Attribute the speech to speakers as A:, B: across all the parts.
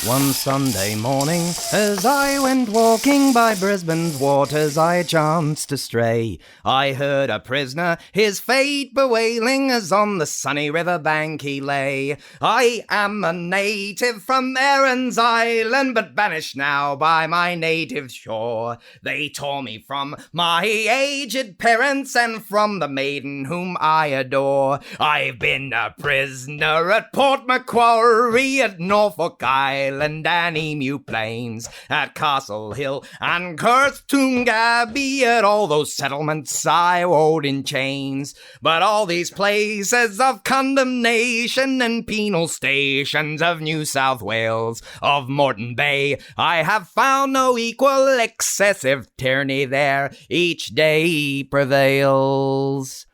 A: One Sunday morning, as I went walking by Brisbane's waters, I chanced to stray. I heard a prisoner, his fate bewailing, as on the sunny river bank he lay. I am a native from Erin's Island, but banished now by my native shore. They tore me from my aged parents, and from the maiden whom I adore. I've been a prisoner at Port Macquarie, at Norfolk Island and Emu Plains, at Castle Hill and Kirstoongaby, at all those settlements I rode in chains. But all these places of condemnation and penal stations of New South Wales, of Moreton Bay, I have found no equal. Excessive tyranny there each day prevails.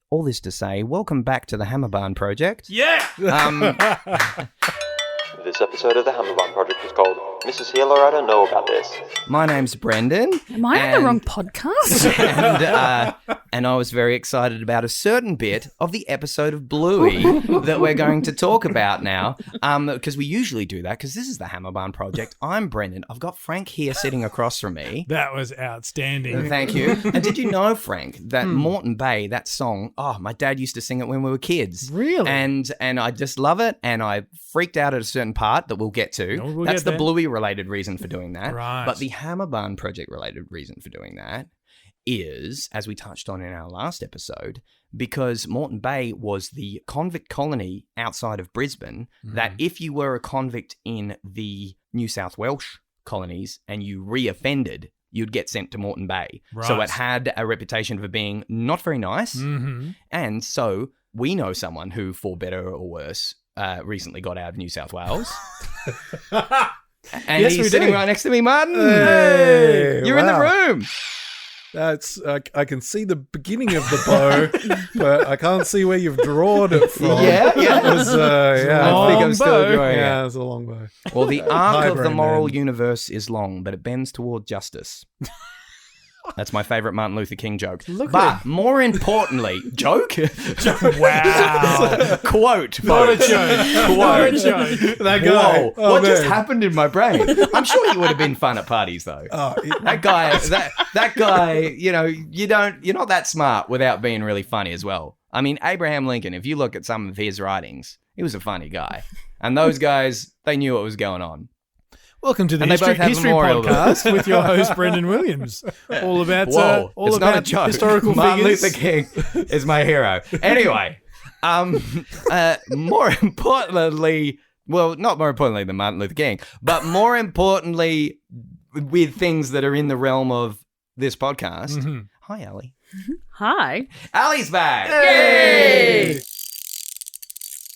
A: All this to say, welcome back to the Hammerbarn Project.
B: Yeah!
C: This episode of the Hammerbarn Project is called Mrs. Healer, I Don't Know About This.
A: My name's Brendan.
D: Am I on the wrong podcast?
A: And I was very excited about a certain bit of the episode of Bluey that we're going to talk about now, because we usually do that, because this is the Hammerbarn Project. I'm Brendan. I've got Frank here sitting across from me.
B: That was outstanding.
A: Thank you. And did you know, Frank, that Moreton Bay, that song, my dad used to sing it when we were kids.
B: Really?
A: And I just love it, and I freaked out at a certain part that we'll get to.
B: We'll
A: That's
B: get
A: the
B: there.
A: Bluey-related reason for doing that.
B: Right.
A: But the Hammerbarn Project-related reason for doing that is, as we touched on in our last episode, because Moreton Bay was the convict colony outside of Brisbane, that if you were a convict in the New South Welsh colonies and you re-offended, you'd get sent to Moreton Bay.
B: Right.
A: So it had a reputation for being not very nice.
B: Mm-hmm.
A: And so we know someone who, for better or worse, recently got out of New South Wales. And
B: Yes, we
A: he's sitting
B: do.
A: right next to me, Martin.
E: Hey,
A: You're in the
E: wow.
A: room.
E: That's I can see the beginning of the bow, but I can't see where you've drawn it from.
A: Yeah.
E: It was, yeah.
A: I think I'm
B: Long
A: still
B: bow.
A: doing
E: Yeah,
A: it.
E: it's a long bow.
A: Well, the arc
E: Hi,
A: of the
E: Brendan.
A: moral universe is long, but it bends toward justice. That's my favourite Martin Luther King joke. But more importantly, joke?
B: Wow.
A: Quote.
B: Not a
A: folks.
B: joke. Not a joke.
E: That guy.
A: Whoa!
E: Oh,
A: what just
E: man.
A: happened in my brain? I'm sure he would have been fun at parties, though. That guy, that guy. You know, you're not that smart without being really funny as well. I mean, Abraham Lincoln. If you look at some of his writings, he was a funny guy, and those guys, they knew what was going on.
B: Welcome to the
A: And they both have
B: History
A: memorial
B: Podcast with your host, Brendan Williams. All about,
A: Whoa!
B: all
A: it's
B: about
A: not a joke.
B: historical
A: Martin
B: figures.
A: Luther King is my hero. Anyway, more importantly, well, not more importantly than Martin Luther King, but more importantly, with things that are in the realm of this podcast.
B: Mm-hmm.
A: Hi, Ali.
D: Hi.
A: Ali's back.
D: Yay!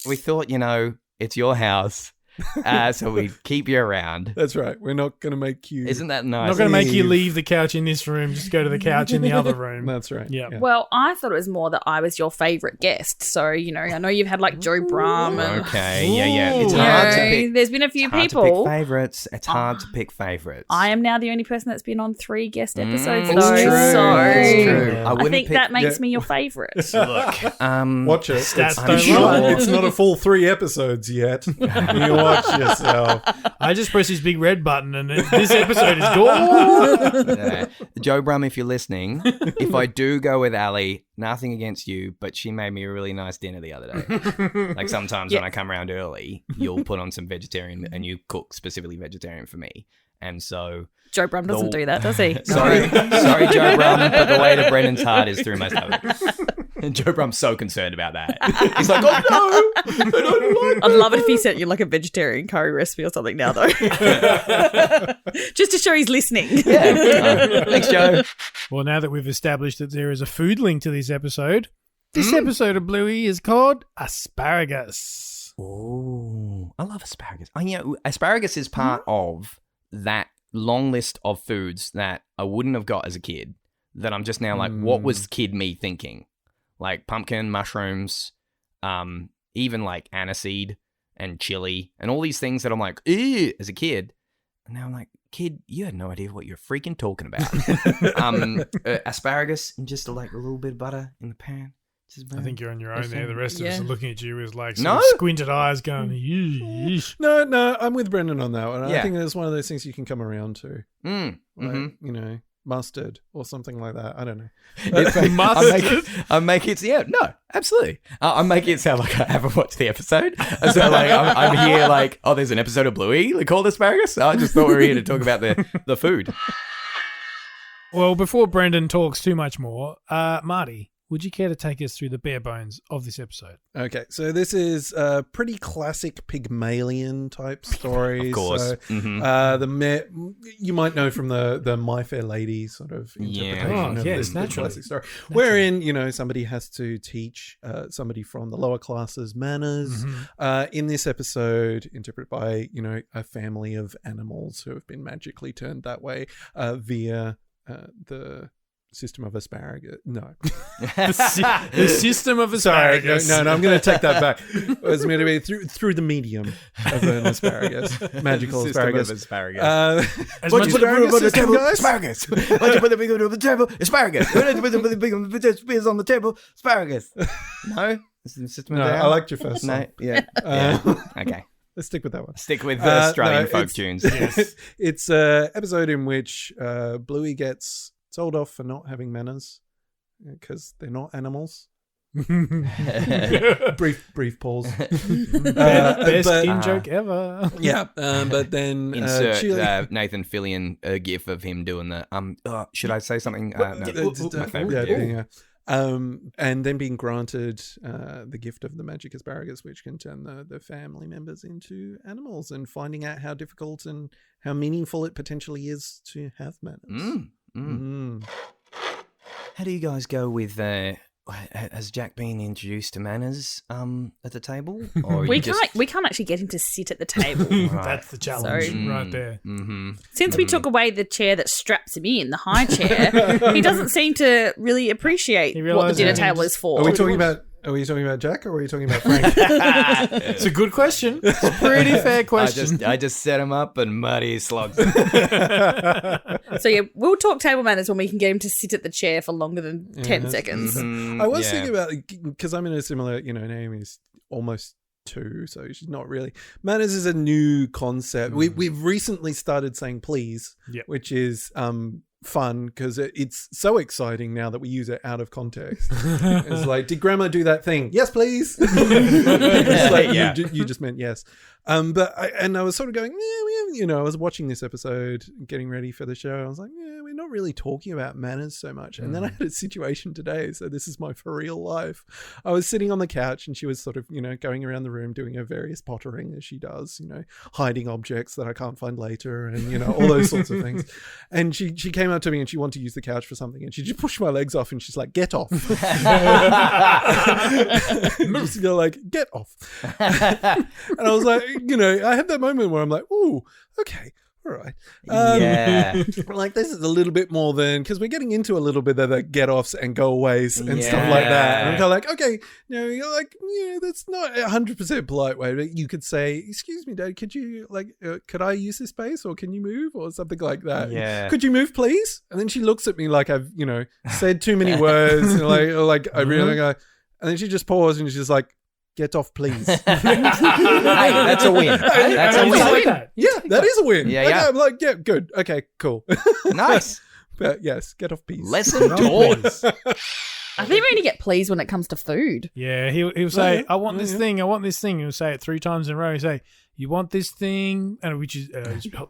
A: We thought, it's your house, so we keep you around.
E: That's right. We're not going to make you.
A: Isn't that
B: I'm
A: nice?
B: not going to make you
E: Leave.
B: leave the couch in this room. Just go to the couch in the other room.
E: That's right.
B: Yeah.
D: Well, I thought it was more that I was your favourite guest. So, I know you've had like Joe Brum and
A: Okay, yeah. It's
B: Ooh.
A: hard to pick.
D: there's been a few
A: It's hard to
D: people.
A: pick favourites. It's hard to pick favourites.
D: I am now the only person that's been on 3 guest episodes
A: It's
D: though.
A: true.
D: So
A: It's true.
B: I
D: I
A: wouldn't
D: think
A: pick-
D: that makes
E: Yeah.
D: me your favourite.
A: Look,
E: Watch it.
B: Stats
A: I'm
B: don't
A: sure.
B: lie.
E: It's not a full 3 episodes yet. You watch yourself.
B: I just press this big red button and this episode is gone.
A: Yeah. Joe Brum, if you're listening, if I do go with Ali, nothing against you, but she made me a really nice dinner the other day. Like sometimes when I come around early, you'll put on some vegetarian and you cook specifically vegetarian for me. And so,
D: Joe Brum doesn't do that, does he?
A: sorry, Joe Brum, but the way to Brendan's heart is through my stomach. And Joe Brum's so concerned about that. He's like, oh no, I don't like
D: I'd love it if he sent you like a vegetarian curry recipe or something now, though. Just to show he's listening.
A: Thanks, Joe.
B: Well, now that we've established that there is a food link to this episode of Bluey is called Asparagus.
A: Oh, I love asparagus. Asparagus is part of that long list of foods that I wouldn't have got as a kid. That I'm just now like, what was kid me thinking? Like pumpkin, mushrooms, even like aniseed and chili and all these things that I'm like, ew, as a kid. And now I'm like, kid, you had no idea what you're freaking talking about. Asparagus and just like a little bit of butter in the pan.
B: I think you're on your own there. The rest of us
D: Yeah.
B: are looking at you with like
A: No?
B: squinted eyes going, yeesh.
E: No, I'm with Brendan on that one.
A: Yeah.
E: I think it's one of those things you can come around to.
A: Mm.
E: Like, mustard or something like that. I don't know.
A: I'm making it. Yeah, no, absolutely. I'm making it sound like I haven't watched the episode. So like, I'm here like, oh, there's an episode of Bluey called Asparagus. I just thought we were here to talk about the food.
B: Well, before Brendan talks too much more, Marty, would you care to take us through the bare bones of this episode?
E: Okay, so this is a pretty classic Pygmalion type story.
A: Of course.
E: So, you might know from the My Fair Lady sort of interpretation
B: Oh,
E: of
B: yes,
E: this
B: naturally.
E: classic story, wherein somebody has to teach somebody from the lower classes manners. In this episode, interpreted by a family of animals who have been magically turned that way via the system of asparagus. No.
B: The system of
E: Sorry,
B: asparagus.
E: no, I'm going to take that back. It was going to be through the medium of an asparagus, magical
A: System
E: asparagus.
A: of asparagus.
B: As
A: What
B: much
A: you
B: as
A: put the
E: asparagus system,
A: table?
E: guys?
A: Asparagus. What you put the big on the table? Asparagus. What you put the big on the table? Asparagus. No, this is the system
E: No,
A: of the
E: I liked your first song.
A: No, yeah. Okay.
E: Let's stick with that one.
A: Stick with the Australian folk
E: it's-
A: tunes.
E: It's an episode in which Bluey gets told off for not having manners because they're not animals. brief pause.
B: Best
E: but-
B: in-joke ever.
E: Yeah, but then
A: Insert
E: Chile-
A: Nathan Fillion a gif of him doing the should I say something? No. My favourite
E: yeah,
A: gif.
E: yeah. And then being granted the gift of the magic asparagus, which can turn the family members into animals, and finding out how difficult and how meaningful it potentially is to have manners.
A: How do you guys go with? Has Jack been introduced to manners at the table? Or
D: We can't actually get him to sit at the table.
B: That's the challenge
D: Sorry.
B: right there.
D: Since we took away the chair that straps him in, the high chair, he doesn't seem to really appreciate
B: He
D: what the
B: realised
D: dinner
B: that
D: table is for.
E: Are we talking about Jack, or are we talking about Frank?
B: It's a good question. It's a pretty fair question.
A: I just set him up and Marty slogs.
D: So yeah, we'll talk table manners when we can get him to sit at the chair for longer than 10 seconds.
E: I was thinking about, because I'm in a similar, Naomi's almost 2, so she's not really. Manners is a new concept. We've recently started saying please,
B: Yep.
E: which is fun because it's so exciting now that we use it out of context. It's like, did grandma do that thing? Yes, please. It's like,
A: Yeah.
E: you just meant yes. But I was sort of going, I was watching this episode, getting ready for the show. I was like, we're not really talking about manners so much. And then I had a situation today. So this is my for real life. I was sitting on the couch and she was sort of, going around the room doing her various pottering as she does, hiding objects that I can't find later and, all those sorts of things. And she came up to me and she wanted to use the couch for something and she just pushed my legs off and she's like, get off. Just go like, get off. And I was like, I had that moment where I'm like, ooh, okay. All right.
A: Yeah.
E: Like, this is a little bit more than, because we're getting into a little bit of the get offs and go aways and stuff like that. And I'm kind of like, okay, you're like, that's not 100% polite way. But you could say, excuse me, Dad, could you, could I use this space or can you move or something like that?
A: Yeah.
E: Could you move, please? And then she looks at me like I've, said too many words. And like I really go, and then she just paused and she's like, get off, please.
A: Hey, that's a win. That's a
B: You
A: win.
B: take that.
E: Yeah, that is a win.
A: Yeah,
E: Okay,
A: yeah.
E: I'm like, yeah, good. Okay, cool.
A: Nice.
E: But yes, get off, please.
A: Lesson taught.
D: I think we only get pleased when it comes to food.
B: Yeah, he'll say, I want this thing, I want this thing. He'll say it 3 times in a row. He'll say, you want this thing, and which is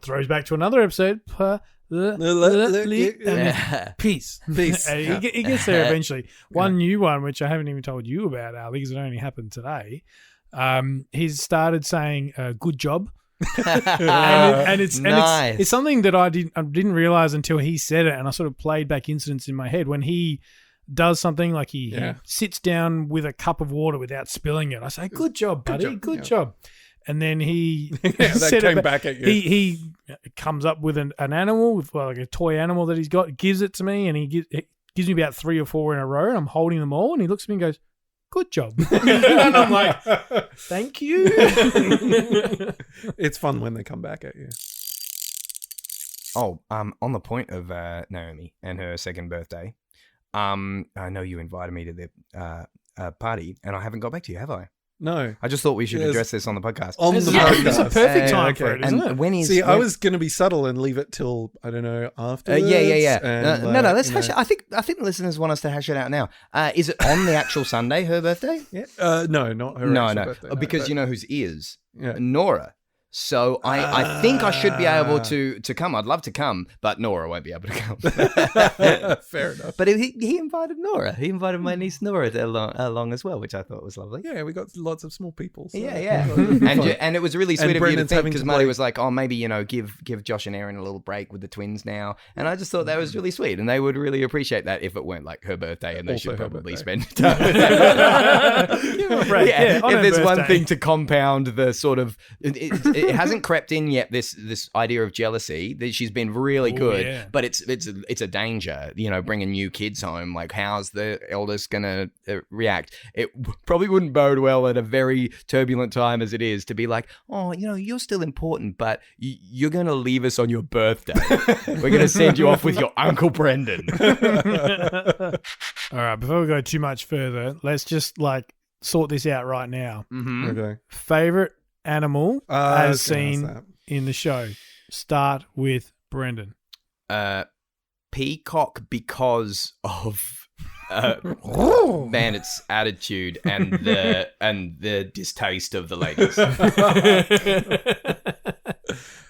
B: throws back to another episode. Peace.
E: Peace.
B: And he gets there eventually. One new one, which I haven't even told you about, Ali, because it only happened today. He's started saying, good job. and it's something that I didn't realize until he said it, and I sort of played back incidents in my head when he does something like he sits down with a cup of water without spilling it. I say, good job, buddy, good job. And then he
E: that came back at you.
B: He comes up with an animal, with like a toy animal that he's got, gives it to me, and he gives me about 3 or 4 in a row, and I'm holding them all, and he looks at me and goes, good job. And I'm like, thank you.
E: It's fun when they come back at you.
A: Oh, on the point of Naomi and her second birthday, I know you invited me to the party, and I haven't got back to you, have I?
E: No.
A: I just thought we should
E: Yes.
A: address this on the podcast.
E: On the
B: Yeah,
E: podcast.
B: it's a perfect time
E: okay.
B: for it, isn't it?
A: And when is?
E: See, I
A: when-
E: was going to be subtle and leave it till, I don't know, afterwards.
A: Yeah.
E: and,
A: No, let's
E: you know.
A: hash it. I think the listeners want us to hash it out now. Is it on the actual Sunday, her birthday?
E: Yeah. No, not her
A: No,
E: actual
A: no.
E: birthday,
A: Because
E: but-
A: you know whose is?
E: Yeah.
A: Nora. So I think I should be able to come. I'd love to come, but Nora won't be able to come.
E: Fair enough.
A: But he invited Nora. He invited my niece Nora along as well, which I thought was lovely.
E: Yeah, we got lots of small people. So
A: Yeah.
E: Fun.
A: and it was really sweet of you to
E: Brendan's
A: think,
E: having
A: because
E: to
A: Marty
E: play-
A: was like, oh, maybe, give Josh and Aaron a little break with the twins now. And I just thought that was really sweet. And they would really appreciate that if it weren't like her birthday, and they
E: Also
A: should
E: her
A: probably
E: birthday.
A: spend time.
B: Give her a break. Yeah, on
A: if
B: her
A: there's one
B: birthday.
A: thing to compound the sort of, it hasn't crept in yet, this idea of jealousy. That she's been really good,
B: yeah.
A: but it's a danger, bringing new kids home. Like, how's the eldest gonna react? It probably wouldn't bode well at a very turbulent time as it is to be like, oh, you're still important, but you're gonna leave us on your birthday. We're gonna send you off with your Uncle Brendan.
B: All right, before we go too much further, let's just sort this out right now.
A: Mm-hmm.
E: Okay.
B: Favorite animal
E: I
B: as
E: was gonna ask
B: seen
E: that.
B: in the show. Start with Brendan.
A: Peacock, because of Bandit's attitude and the distaste of the ladies.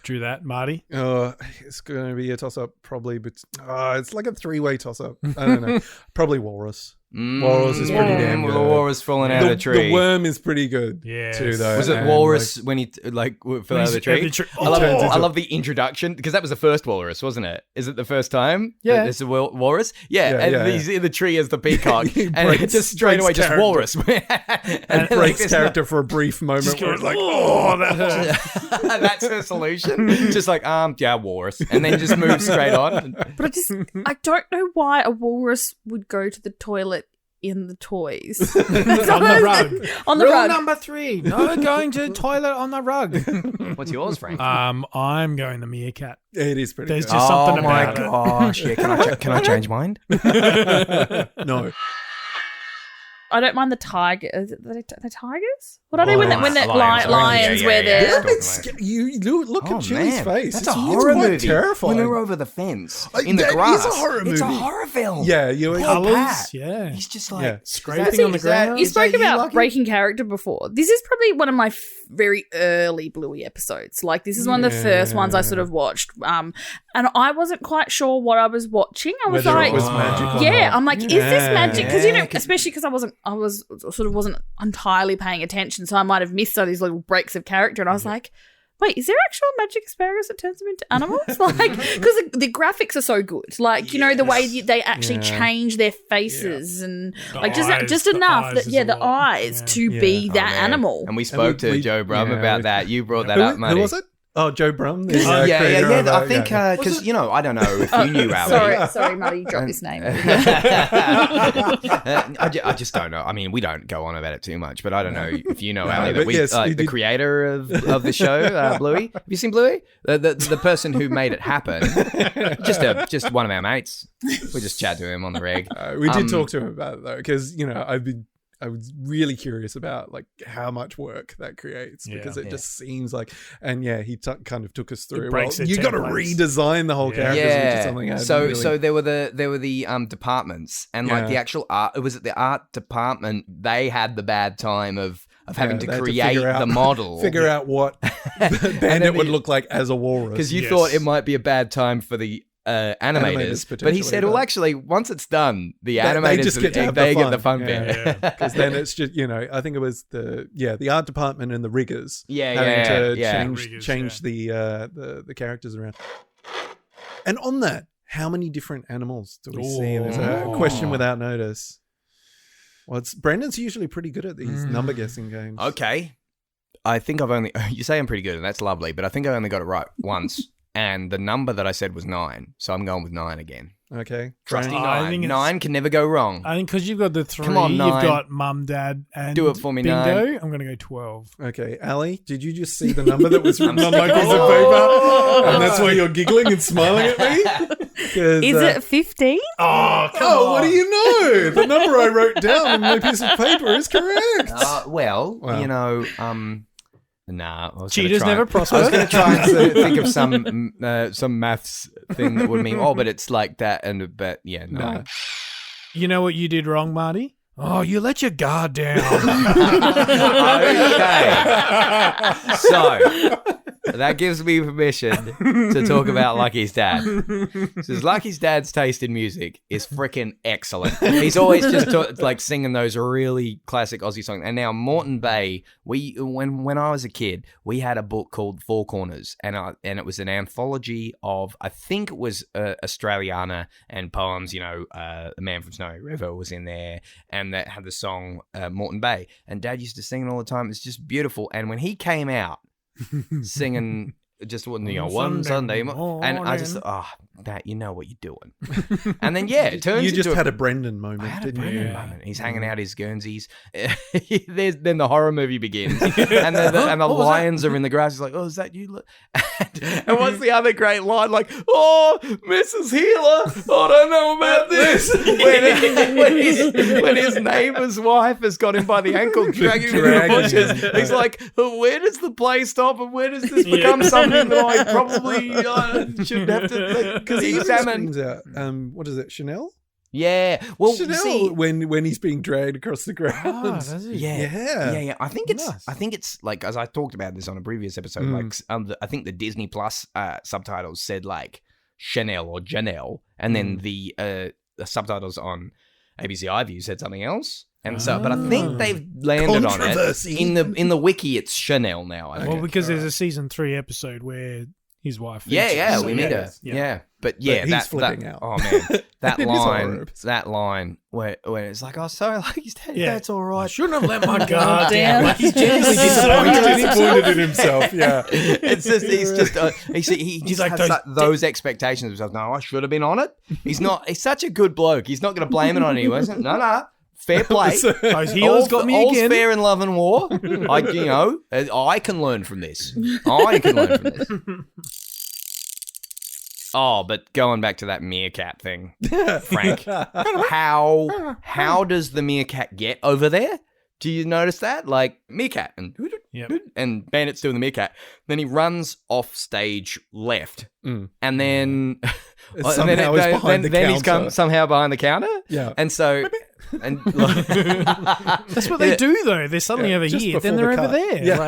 B: True that, Marty.
E: It's going to be a toss-up, probably, but it's like a three-way toss-up. I don't know. Probably walrus. Walrus is pretty damn good.
A: The walrus falling out of the tree.
E: The worm is pretty good,
B: Yes.
E: too, though.
A: Was it
E: And,
A: walrus when he fell out of the tree?
B: Oh,
A: I love the introduction, because that was the first walrus, wasn't it? Is it the first time?
B: Yeah.
A: It's a walrus? Yeah,
E: Yeah,
A: and
E: yeah,
A: he's in the tree as the peacock.
E: He
A: and
E: breaks-
A: it just straight away,
E: breaks
A: just
E: character.
A: walrus.
E: and breaks character for a brief moment where it's like, oh, that hurt.
A: That's her solution. Just like, yeah, walrus. And then just move straight on.
D: But I don't know why a walrus would go to the toilet in the toys.
B: on the rug.
D: On the
B: Rule
D: rug.
B: number 3, no going to the toilet on the rug.
A: What's yours, Frank?
B: I'm going the meerkat.
E: It is pretty
B: There's
E: good.
B: just something
A: oh my
B: about it.
A: gosh. Yeah, can I change mind?
E: No.
D: I don't mind the tiger. Is it the tigers? What are they when
A: Lions.
D: the
A: Lions.
D: lions
A: Yeah,
D: where
A: yeah,
D: they're...
A: yeah.
E: You look
A: Oh,
E: at Julie's
A: man.
E: face.
A: That's
E: It's
A: a horror
E: quite
A: movie.
E: terrifying.
A: When they're over the fence
E: Like,
A: in the
E: that
A: grass.
E: is a horror
A: It's a
E: movie.
A: horror film.
E: Yeah, you
A: Poor
B: Colours,
A: Pat.
B: yeah.
A: He's just like
E: Yeah.
B: Scraping on the ground.
D: You spoke about
A: like
D: breaking character before. This is probably one of my very early Bluey episodes. Like, this is one of the first ones I sort of watched. And I wasn't quite sure what I was watching. I was
E: Whether
D: like,
E: it was magic or
D: yeah,
E: not.
D: I'm like, is this magic? Because
A: Yeah,
D: especially because I wasn't entirely paying attention, so I might have missed all these little breaks of character. And I was like, wait, is there actual magic asparagus that turns them into animals? Like, because the graphics are so good. Like, the way they actually change their faces and like
B: eyes,
D: just
B: the
D: enough
B: eyes
D: that
B: is a
D: the
B: lot.
D: eyes
B: Yeah.
D: to be that
A: man.
D: animal.
A: And we spoke to
E: we-
A: Joe Brum
E: yeah,
A: about
E: we-
A: that. You brought that up, Marty.
E: Who was it? Oh, Joe Brum. The,
A: Yeah.
E: creator of,
A: I think
E: yeah.
A: because I don't know if you knew Ali.
D: Sorry, Marty, you dropped his name.
A: I just don't know. I mean, we don't go on about it too much, but I don't know if you know Ali,
E: but yes, he
A: the
E: did-
A: creator of the show, Bluey. Have you seen Bluey? The person who made it happen. Just one of our mates. We just chat to him on the reg.
E: We did talk to him about it though, because I was really curious about like how much work that creates, because it just seems like, and he kind of took us through.
B: breaks
E: Well,
B: it
E: you got to
B: templates.
E: redesign the whole characters, which is something I
A: So
E: hadn't really...
A: so there were the departments, and like
E: Yeah.
A: the actual art. Was it the art department? They had the bad time of having to
E: they had
A: create
E: figure out-
A: the model.
E: figure out what Bandit would look like as a walrus.
A: Because you
B: Yes.
A: thought it might be a bad time for the animators, but he
E: potentially,
A: said, "Well,
E: but-
A: actually, once it's done, the
E: They
A: animators
E: just get to have
A: they
E: the
A: get the
E: fun.
A: fun
E: Yeah.
A: bit."
E: Because then it's just, I think it was the art department and the riggers
A: Yeah,
E: having
A: yeah,
E: to
A: yeah.
E: change the characters around. And on that, how many different animals do we see? There's a question without notice. Well, Brendan's usually pretty good at these number guessing games.
A: Okay, I think I've only you say I'm pretty good, and that's lovely, but I think I only got it right once. And the number that I said was 9. So I'm going with 9 again.
E: Okay.
A: Trusty
E: Frank?
A: 9.
B: I think
A: 9 can never go wrong.
B: I think because you've got the 3,
A: Come on,
B: you've
A: 9.
B: got Mum, Dad, and
A: Do it for me,
B: Bingo.
A: 9.
B: I'm going to go 12.
E: Okay, Ali, did you just see the number that was written on my piece of paper? And that's why you're giggling and smiling at me?
D: Is it 15?
B: Oh, come
E: Oh, what do you know? The number I wrote down on my piece of paper is correct.
A: Well,
E: Wow.
A: you know, nah. I was gonna
B: Cheaters
A: try-
B: never prosper.
A: I was going to try and think of some maths thing that would mean, but it's like that. But yeah, no.
B: You know what you did wrong, Marty? Oh, you let your guard down.
A: Okay. So that gives me permission to talk about Lucky's dad. Because Lucky's dad's taste in music is freaking excellent. He's always just like singing those really classic Aussie songs. And now Moreton Bay, when I was a kid, we had a book called Four Corners, and it was an anthology of, I think it was Australiana and poems. You know, The Man from Snowy River was in there, and that had the song Moreton Bay. And Dad used to sing it all the time. It's just beautiful. And when he came out singing just one Sunday morning, and I just thought, that you know what you're doing. And then it turns
E: You
A: into
E: just had a Brendan moment, didn't you?
A: moment. He's hanging out his Guernseys. Then the horror movie begins, and the lions are in the grass. He's like, "Oh, is that you?" And what's the other great line? Like, "Oh, Mrs. Healer, I don't know about this." when his neighbour's wife has got him by the ankle, dragging him in the bushes. He's like, "Where does the play stop, and where does this become something that I probably should have to?"
E: Because he
A: examine.
E: screams out, what is it, Chanel?
A: Yeah. Well,
E: Chanel,
A: you see,
E: when he's being dragged across the ground.
B: does he?
E: Yeah.
A: I think it's like, as I talked about this on a previous episode, like I think the Disney Plus subtitles said like Chanel or Janelle, and then the subtitles on ABC iView said something else. And so, but I think they've landed on it. In the wiki, it's Chanel now. I think.
B: Well, because there's a season 3 episode where his wife.
A: Yeah,
B: features.
A: we meet her. Yeah, but
E: he's flipping out.
A: Oh man, that
E: It is a horror
A: line where it's like, oh, sorry, like he's dead.
B: Yeah.
A: That's all
B: I
A: right.
B: shouldn't have let my guard
D: Damn.
B: down. Like he's genuinely
E: He's disappointed in himself. Yeah.
A: It's just he just
B: like
A: has those expectations of himself. No, I should have been on it. He's not. He's such a good bloke. He's not going to blame it on anyone. No. Fair play.
B: Those healers got me
A: all's
B: again.
A: fair in love and war. I can learn from this. I can learn from this. Oh, but going back to that meerkat thing, Frank, how does the meerkat get over there? Do you notice that? Like, meerkat and Bandit's doing the meerkat. Then he runs off stage left, and then
E: Somehow he's behind the
A: then he's
E: counter.
A: somehow behind the counter.
E: Yeah.
A: And so,
B: That's what they do, though. They're suddenly over
E: just
B: here,
E: before
B: then they're
E: the
B: over
E: cut.
B: there.
E: Yeah.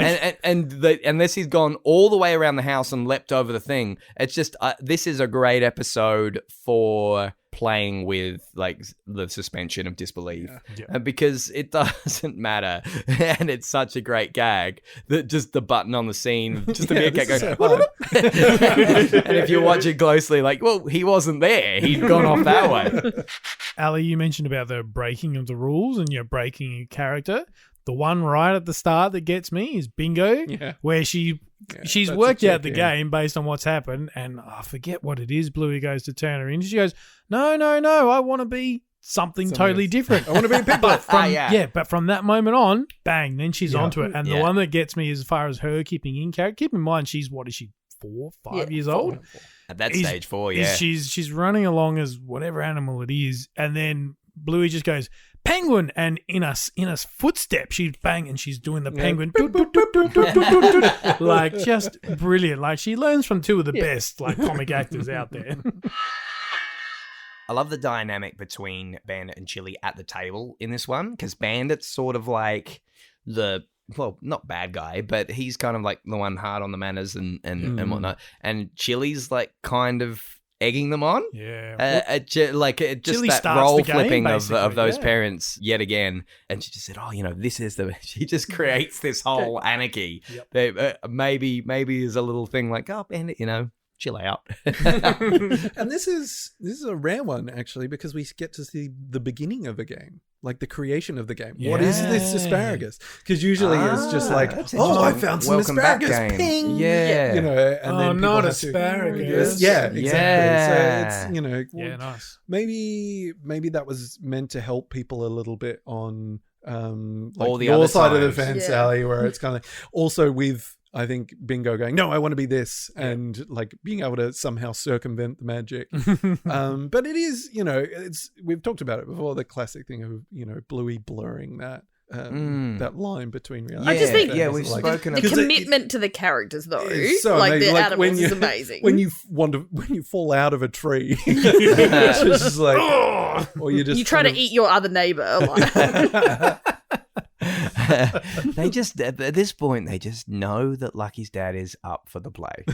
B: Like,
A: unless he's gone all the way around the house and leapt over the thing, it's just this is a great episode for playing with like the suspension of disbelief because it doesn't matter, and it's such a great gag that just the button on the scene, just the meerkat
E: this is
A: going,
E: so hard.
A: and if you watch it closely, like, well, he wasn't there; he'd gone off that way.
B: Ali, you mentioned about the breaking of the rules and you're breaking a character. The one right at the start that gets me is Bingo, where she's
E: that's
B: worked
E: a
B: out the
E: check,
B: game based on what's happened, and I forget what it is. Bluey goes to turn her in. She goes, no, I want to be something totally
E: else.
B: different.
E: I want to be a pit bull.
B: But from that moment on, bang, then she's onto it. And the one that gets me as far as her keeping in character, keep in mind, what is she, 4, 5 years old?
A: At that stage 4, yeah.
B: She's running along as whatever animal it is, and then Bluey just goes, penguin, and in a footstep she's bang, and she's doing the penguin like just brilliant. Like she learns from 2 of the best like comic actors out there.
A: I love the dynamic between Bandit and Chili at the table in this one, because Bandit's sort of like not bad guy, but he's kind of like the one hard on the manners and whatnot, and Chili's like kind of egging them on. Just
B: Chili
A: that
B: starts
A: role
B: the game,
A: flipping of
B: basically,
A: those parents yet again. And she just said, this is she just creates this whole anarchy. Maybe is a little thing like, oh, Bandit, chill out.
E: And this is a rare one actually, because we get to see the beginning of a game, like the creation of the game. What is this asparagus? Because usually it's just like, I found some
A: Welcome back
E: asparagus.
A: game.
E: Ping.
A: Yeah.
E: You know, and then
B: not
E: people have to-
B: asparagus.
E: Yeah, exactly.
A: Yeah.
E: So it's, you know,
B: Yeah, nice.
E: maybe that was meant to help people a little bit on like
A: All the
E: your
A: other
E: side of the
A: times.
E: fence, Ali, where it's kind of also with, I think, Bingo going, no, I want to be this, and like being able to somehow circumvent the magic. But it is, you know, we've talked about it before, the classic thing of, you know, Bluey blurring that that line between reality.
D: I just think
A: we've
E: like,
A: spoken
D: the
A: about
D: commitment to the characters, though,
E: it's so
D: like
E: amazing.
D: the
E: Like, when
D: animals,
E: you-
D: is amazing.
E: when you fall out of a tree, it's just like, or you just
D: you try
E: kind
D: to eat your other neighbor. Like,
A: They just, at this point, they just know that Lucky's dad is up for the play.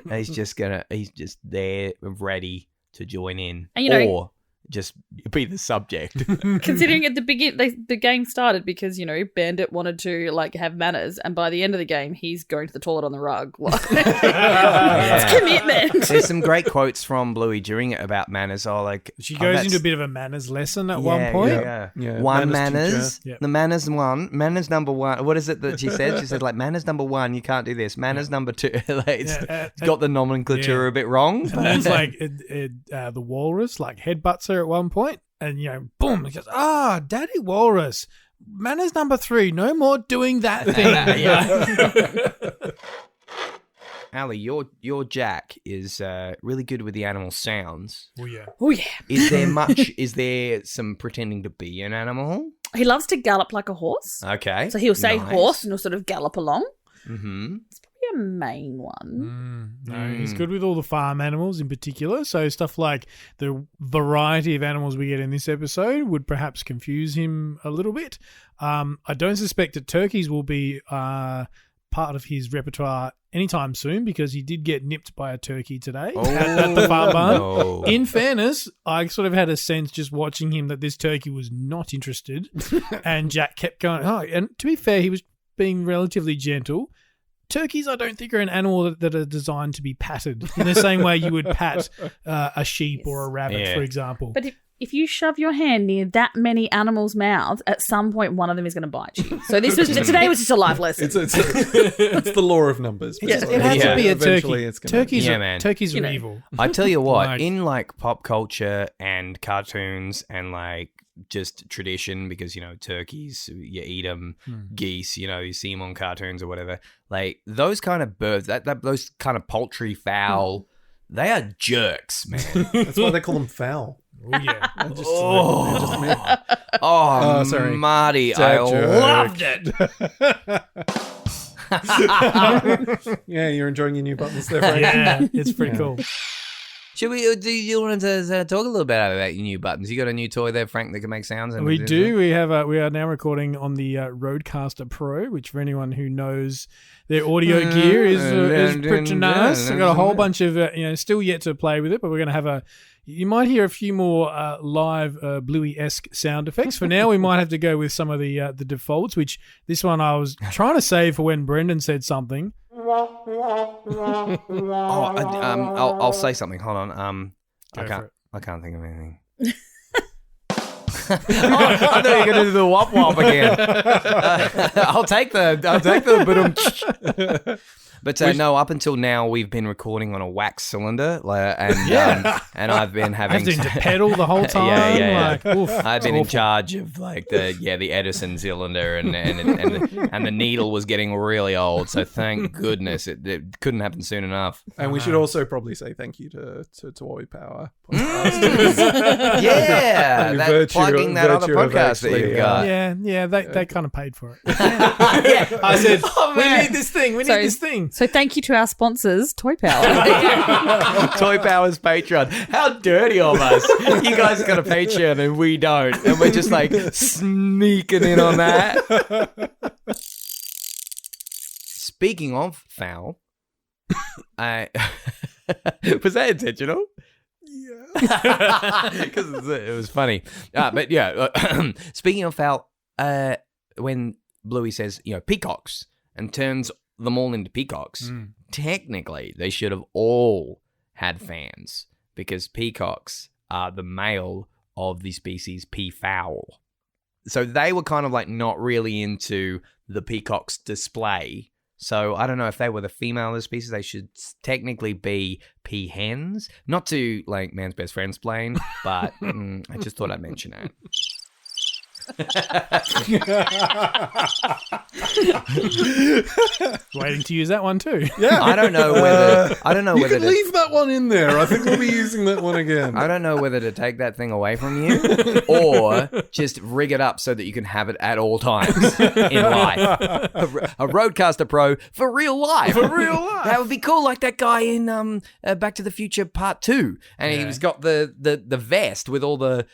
A: He's just there, ready to join in,
D: And, you know-
A: or just be the subject.
D: considering at the beginning, the game started because, you know, Bandit wanted to like have manners, and by the end of the game, he's going to the toilet on the rug. Like, it's commitment.
A: There's some great quotes from Bluey during it about manners.
B: She goes into a bit of a manners lesson at one point.
E: Yeah,
A: One
E: manners
A: manners,
B: teacher. Yep.
A: the manners number one. What is it that she said? She said like manners number one, you can't do this. Manners number two, like, it's got the nomenclature a bit wrong.
B: And then it's like the walrus like headbutts her at one point, and you know, boom, it goes, Daddy Walrus, manners number 3, no more doing that thing.
A: Ali, your Jack is really good with the animal sounds.
B: Oh yeah.
D: Oh yeah,
A: Is there some pretending to be an animal?
D: he loves to gallop like a horse.
A: Okay.
D: So he'll say
A: nice.
D: horse and he'll sort of gallop along.
A: Mm-hmm.
D: Be a main one.
B: No, he's good with all the farm animals in particular. So stuff like the variety of animals we get in this episode would perhaps confuse him a little bit. I don't suspect that turkeys will be part of his repertoire anytime soon, because he did get nipped by a turkey today at the farm barn.
A: No.
B: In fairness, I sort of had a sense just watching him that this turkey was not interested, and Jack kept going. Oh, and to be fair, he was being relatively gentle. Turkeys, I don't think, are an animal that are designed to be patted in the same way you would pat a sheep or a rabbit, for example.
D: But if you shove your hand near that many animals' mouths, at some point one of them is going to bite you. So today was just a life lesson.
E: It's the law of numbers.
B: it has to be a
E: Eventually
B: turkey.
E: it's gonna-
B: Turkeys are
D: know.
B: evil.
A: I tell you what,
B: Like-
A: in like pop culture and cartoons and like just tradition, because, you know, turkeys, you eat them, geese, you know, you see them on cartoons or whatever. Like those kind of birds, those kind of poultry fowl, they are jerks, man.
E: That's why they call them foul.
B: Oh yeah.
A: Oh,
E: sorry.
A: Marty,
E: Dad
A: I
E: joke.
A: loved it.
E: Yeah, you're enjoying your new buttons there, Frank.
B: Yeah, it's pretty cool.
A: Should we? Do you want to talk a little bit about your new buttons? You got a new toy there, Frank, that can make sounds.
B: We do. We are now recording on the Rodecaster Pro, which for anyone who knows their audio gear is pretty nice. I've got a whole bunch of still yet to play with it, but we're going to have you might hear a few more live Bluey-esque sound effects. For now, we might have to go with some of the defaults, which this one I was trying to save for when Brendan said something.
A: I'll say something. Hold on.
B: Go for it.
A: I can't think of anything. I thought you were going to do the wop wop again. I'll take the But no, up until now we've been recording on a wax cylinder, and I've been having
B: to pedal the whole time.
A: Yeah.
B: Like, oof,
A: I've
B: it's
A: been in
B: awful.
A: charge of like the Edison cylinder, and the needle was getting really old. So thank goodness it couldn't happen soon enough.
E: And we should also probably say thank you to Toy Power.
A: Yeah, plugging that other
E: virtue of
A: podcast that
E: actually,
A: you've got.
B: Yeah, they kind of paid for it.
A: Yeah.
B: I said,
A: Oh,
B: we
A: man.
B: need this thing. We
D: So-
B: need this thing.
D: So thank you to our sponsors, Toy Power.
A: Toy Power's Patreon. How dirty of us. You guys got a Patreon and we don't. And we're just like sneaking in on that. Speaking of foul, was that intentional? Yeah. Because it was funny. But yeah, speaking of foul, when Bluey says, peacocks, and turns them all into peacocks, technically they should have all had fans because peacocks are the male of the species peafowl. So they were kind of like not really into the peacock's display. So I don't know if they were the female of the species. They should technically be peahens. Not to like man's best friend splain, but I just thought I'd mention it.
B: Waiting to use that one too.
E: Yeah,
A: I don't know whether
E: you can leave that one in there. I think we'll be using that one again.
A: I don't know whether to take that thing away from you or just rig it up so that you can have it at all times in life. A Roadcaster Pro for real life. That would be cool, like that guy in Back to the Future Part 2. And he's got the vest with all the...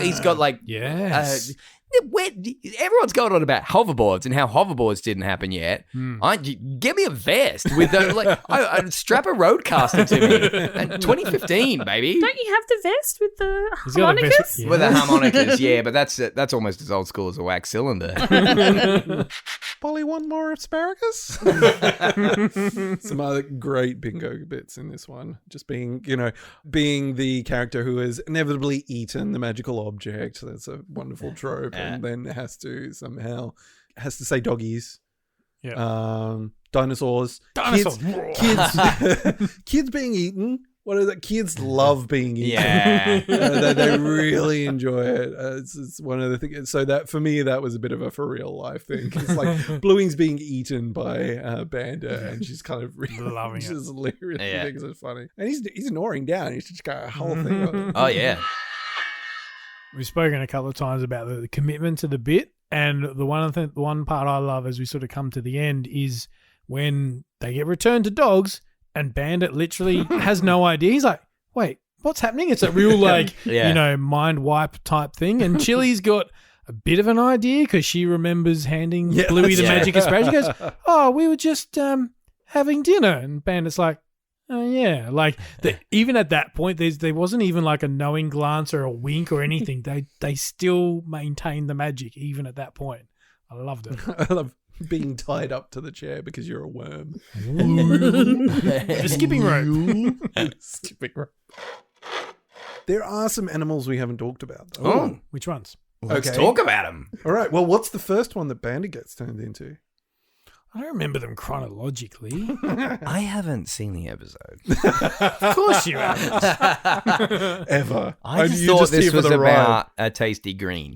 A: He's got like...
B: Yes.
A: Everyone's going on about hoverboards and how hoverboards didn't happen yet. Get me a vest with I'd strap a Roadcaster to me. 2015, baby.
D: Don't you have the vest with the harmonicas?
A: With the harmonicas, yeah, but that's almost as old school as a wax cylinder.
E: Polly, one more asparagus? Some other great bingo bits in this one. Just being the character who has inevitably eaten the magical object. That's a wonderful trope. And then has to say doggies.
B: Yeah.
E: Dinosaurs. Kids being eaten. What are the kids love being eaten?
A: Yeah.
E: They really enjoy it. It's one of the things. So that for me, that was a bit of a for real life thing. It's like Bluey's being eaten by Bandit, and she's kind of really
B: loving it.
E: She's really thinks it's funny, and he's ignoring down. He's just got a whole thing on it.
A: Oh yeah.
B: We've spoken a couple of times about the commitment to the bit, and the one part I love as we sort of come to the end is when they get returned to dogs, and Bandit literally has no idea. He's like, "Wait, what's happening?" It's a real mind wipe type thing, and Chili's got a bit of an idea because she remembers handing Bluey the magic asparagus. She goes, "Oh, we were just having dinner," and Bandit's like, "Oh yeah," like even at that point, there wasn't even like a knowing glance or a wink or anything. They still maintained the magic even at that point. I loved it.
E: I love being tied up to the chair because you're a worm.
B: The skipping rope.
E: Skipping rope. There are some animals we haven't talked about, though.
A: Oh,
B: Which ones?
A: let's talk about them.
E: All right. Well, what's the first one that Bandit gets turned into?
B: I don't remember them chronologically.
A: I haven't seen the episode.
B: Of course you haven't.
E: Ever.
A: I just thought this was about a tasty green.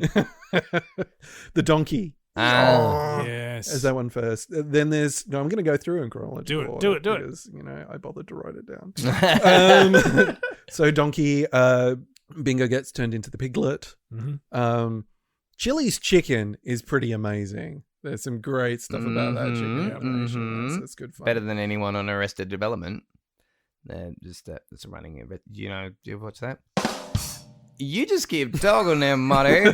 E: The donkey.
B: Yes.
E: As that one first. Then there's... No, I'm going to go through in chronological
B: Do it.
E: because, I bothered to write it down. So Donkey, Bingo gets turned into the piglet.
B: Mm-hmm.
E: Chili's chicken is pretty amazing. There's some great stuff about that chicken animation. It's good fun.
A: Better than anyone on Arrested Development. It's running it. Do you watch that? You just keep talking there, Marty.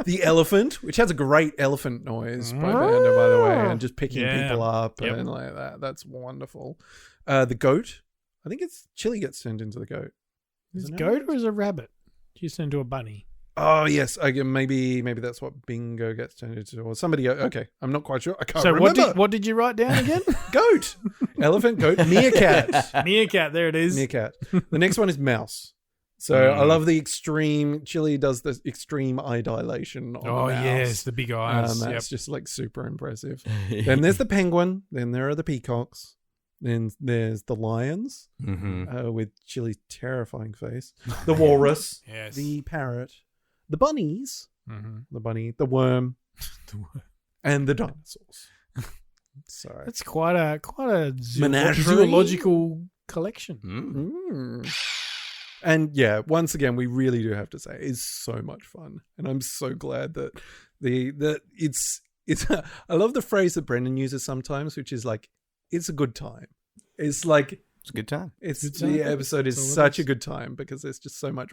E: The elephant, which has a great elephant noise by Banda, by the way, and just picking people up and like that. That's wonderful. The goat. I think it's Chili gets turned into the goat.
B: Is it a goat or is it a rabbit? You turned into a bunny.
E: Oh yes, maybe that's what Bingo gets turned into, or somebody. Okay, I'm not quite sure. I can't remember.
B: So what did you write down again?
E: Goat, elephant, goat, meerkat.
B: Meerkat. There it is.
E: Meerkat. The next one is mouse. So I love the extreme. Chili does the extreme eye dilation. On the mouse.
B: Yes, the big eyes.
E: That's just like super impressive. Then there's the penguin. Then there are the peacocks. Then there's the lions with Chili's terrifying face. The walrus.
B: Yes.
E: The parrot. The bunnies. The bunny. The worm. And the dinosaurs. So
B: it's quite a
E: menagerie?
B: zoological collection.
E: And yeah, once again, we really do have to say it's so much fun, and I'm so glad that it's. I love the phrase that Brendan uses sometimes, which is like, "It's a good time." It's like.
A: It's a good time.
E: The episode is such a good time because there's just so much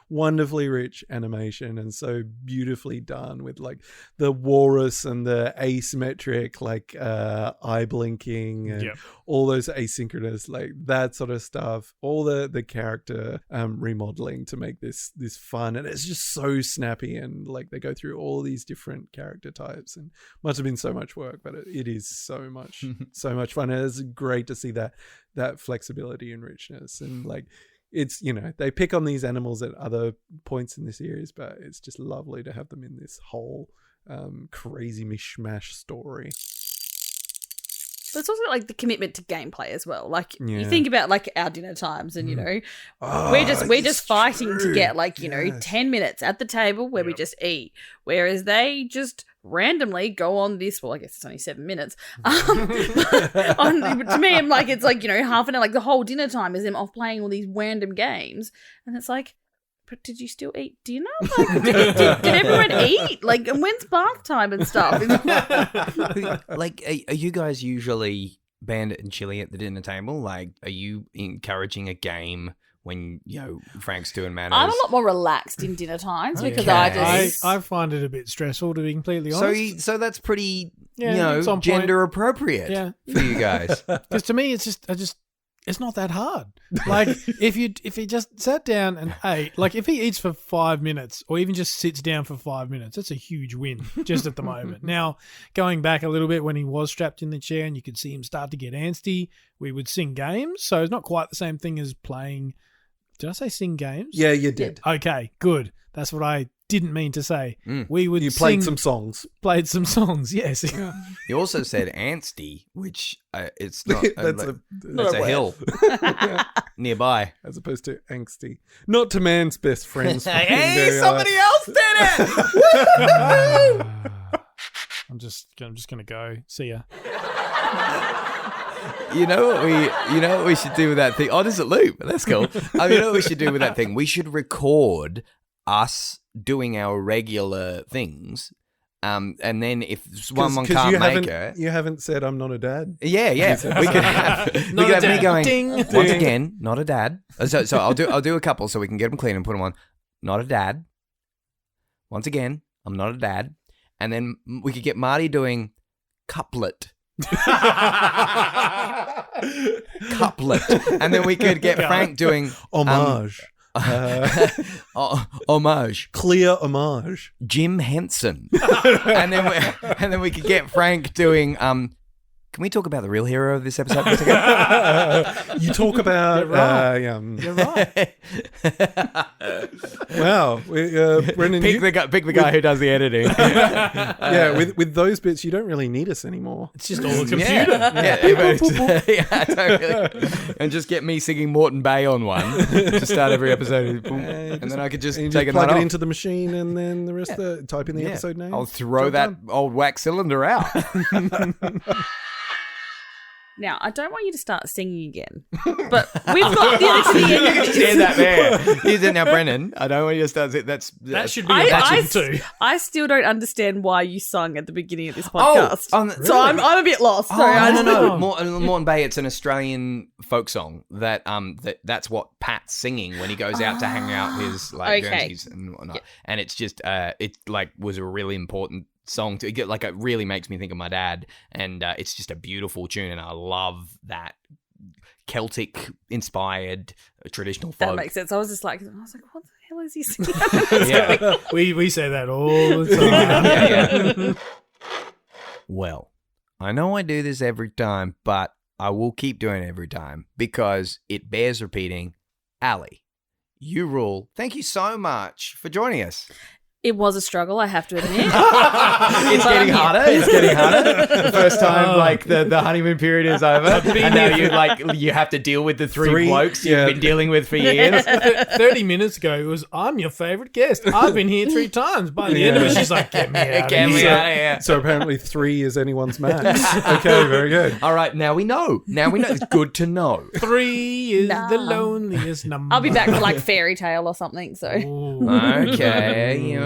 E: wonderfully rich animation and so beautifully done with like the walrus and the asymmetric like eye blinking and all those asynchronous like that sort of stuff. All the character remodeling to make this fun, and it's just so snappy, and like they go through all these different character types, and must have been so much work, but it is so much fun. And it's great to see that that flexibility and richness. And like, it's, you know, they pick on these animals at other points in the series, but it's just lovely to have them in this whole crazy mishmash story.
D: But it's also like the commitment to gameplay as well. Like you think about like our dinner times, and you know, we're just fighting to get like, you know, 10 minutes at the table where we just eat, whereas they just randomly go on this. Well, I guess it's only 7 minutes. To me, I'm like, it's like, you know, half an hour. Like the whole dinner time is them off playing all these random games, and it's like, but did you still eat dinner? Like, did everyone eat? Like, and when's bath time and stuff?
A: Like, are you guys usually Bandit and Chili at the dinner table? Like, are you encouraging a game when, you know, Frank's doing manners?
D: I'm a lot more relaxed in dinner times because
B: I find it a bit stressful, to be completely honest.
A: So that's pretty, you know, gender appropriate for you guys.
B: Because to me, it's not that hard. Like if he just sat down and ate, like if he eats for 5 minutes or even just sits down for 5 minutes, that's a huge win just at the moment. Now, going back a little bit when he was strapped in the chair and you could see him start to get antsy, we would sing games. So it's not quite the same thing as playing. Did I say sing games?
E: Yeah, you did.
B: Okay, good. That's what I didn't mean to say.
E: You played some songs.
B: Played some songs, yes.
A: You also said Ansty, which it's not.
E: That's
A: a hill nearby,
E: as opposed to angsty. Not to man's best friends.
A: Hey, somebody else did it.
B: I'm just gonna go. See ya.
A: You know what we should do with that thing? Oh, there's a loop. That's cool. You know what we should do with that thing? We should record us doing our regular things, and then if someone can't make it,
E: you haven't said I'm not a dad.
A: Yeah. we could have me going ding. Once again, not a dad. So I'll do a couple so we can get them clean and put them on. Not a dad. Once again, I'm not a dad, and then we could get Marty doing couplet. Couplet, and then we could get Frank doing
E: homage.
A: Homage,
E: clear homage,
A: Jim Henson, and then we could get Frank doing. Can we talk about the real hero of this episode for a second?
E: You talk about.
B: You're right.
E: Wow, Brendan,
A: pick the guy who does the editing.
E: Yeah, with those bits, you don't really need us anymore.
B: It's just all the computer.
A: Yeah, totally. And just get me singing Morton Bay on one to start every episode, and then I could just take
E: plug it into the machine, and then the rest type in the episode name.
A: I'll throw that old wax cylinder out.
D: Now, I don't want you to start singing again, but we've got the end to the end.
A: You can that there. Here's it now, Brennan. I don't want you to start.
B: That should be a too.
D: I still don't understand why you sung at the beginning of this podcast.
A: Really?
D: So I'm a bit lost. Sorry,
A: no. Morton Bay. It's an Australian folk song that's what Pat's singing when he goes out to hang out his Guernseys and whatnot. Yep. And it's just it like was a really important song to get, like, it really makes me think of my dad, and it's just a beautiful tune, and I love that Celtic inspired traditional folk.
D: That makes sense. I was like, what the hell is he singing?
B: Yeah, we say that all the time.
A: Yeah. Well, I know I do this every time, but I will keep doing it every time because it bears repeating. Ali, you rule. Thank you so much for joining us.
D: It was a struggle, I have to admit.
A: It's getting harder. The first time, like, the honeymoon period is over, and now you have to deal with the three blokes you've been dealing with for years.
B: 30 minutes ago, it was, I'm your favourite guest. I've been here 3 times. By the end of it, she's like, get me out of here.
E: So apparently 3 is anyone's max. Okay, very good.
A: All right, now we know. It's good to know.
B: 3 is the loneliest number.
D: I'll be back for like Fairy Tale or something. So
A: okay,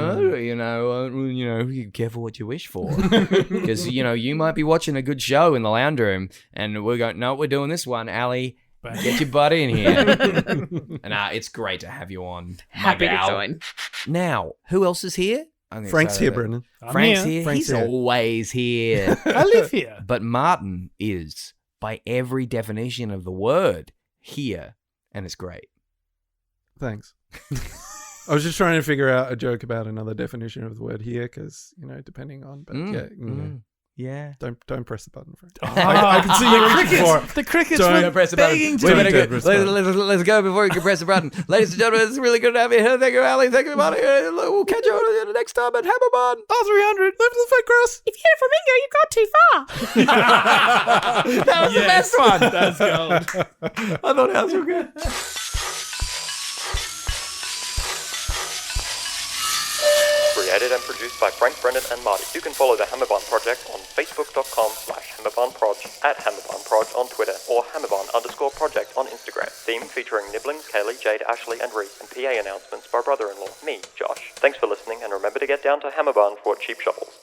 A: be careful what you wish for, because you might be watching a good show in the lounge room, and we're going, no, we're doing this one, Ali. Get your butt in here. And it's great to have you on.
D: Happy to join.
A: Now, who else is here?
E: Frank's here, Brendan.
A: Frank's here. He's always here.
B: I live here.
A: But Martin is, by every definition of the word, here, and it's great.
E: Thanks. I was just trying to figure out a joke about another definition of the word here, because, depending on, but
A: Yeah.
E: Don't press the button, Frank.
B: I can see you reaching for it. The crickets were
A: Press the button.
B: begging to
A: We
B: be
A: better
B: dead.
A: go. Let's go before you can press the button. Ladies and gentlemen, it's really good to have you here. Thank you, Ali. Thank you, Marty. We'll catch you next time at Hammerbun.
B: Oh, 300. Live the fake grass.
D: If you hit a flamingo, you got too far.
A: That was the best one.
B: That's gold.
A: I thought that was so good.
C: Created and produced by Frank, Brendan and Marty. You can follow the Hammerbun Project on facebook.com/HammerbunProj, at HammerbunProj on Twitter, or Hammerbun_project on Instagram. Theme featuring Nibblings, Kaylee, Jade, Ashley and Reese, and PA announcements by brother-in-law, me, Josh. Thanks for listening, and remember to get down to Hammerbun for cheap shovels.